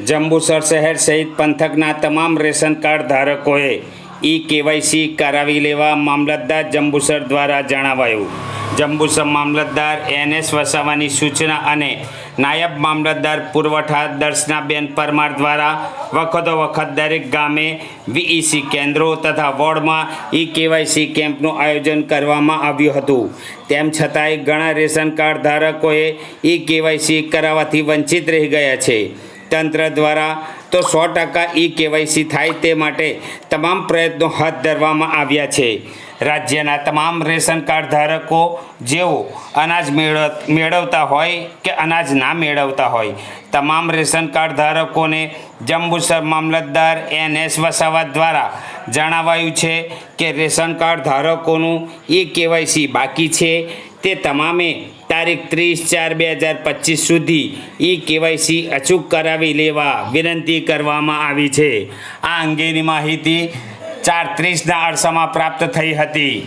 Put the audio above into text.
જંબુસર શહેર સહિત પંથકના તમામ રેશન કાર્ડ ધારકોએ કેવાયસી કરાવી લેવા મામલતદાર જંબુસર દ્વારા જણાવાયું. જંબુસર મામલતદાર NS વસાવાની સૂચના અને નાયબ મામલતદાર પુરવઠા દર્શનાબેન પરમાર દ્વારા વખત દરેક ગામે VEC કેન્દ્રો તથા વોર્ડમાં કેવાયસી કેમ્પનું આયોજન કરવામાં આવ્યું હતું. તેમ છતાંય ઘણા રેશન કાર્ડ ધારકોએ કેવાયસી કરાવવાથી વંચિત રહી ગયા છે. તંત્ર દ્વારા તો 100% કેવાયસી થાય તે માટે તમામ પ્રયત્નો હાથ ધરવામાં આવ્યા છે. રાજ્યના તમામ રેશન કાર્ડ ધારકો જેઓ અનાજ મેળવતા હોય કે અનાજ ના મેળવતા હોય તમામ રેશન કાર્ડ ધારકોને જંબુસર મામલતદાર NS વસાવા દ્વારા જણાવાયું છે કે રેશન કાર્ડ ધારકોનું કેવાયસી બાકી છે તે તમામે તારીખ 30/4/2025 સુધી કેવાયસી અચૂક કરાવી લેવા વિનંતી કરવામાં આવી છે. આ અંગેની માહિતી 4:30ના અરસામાં પ્રાપ્ત થઈ હતી.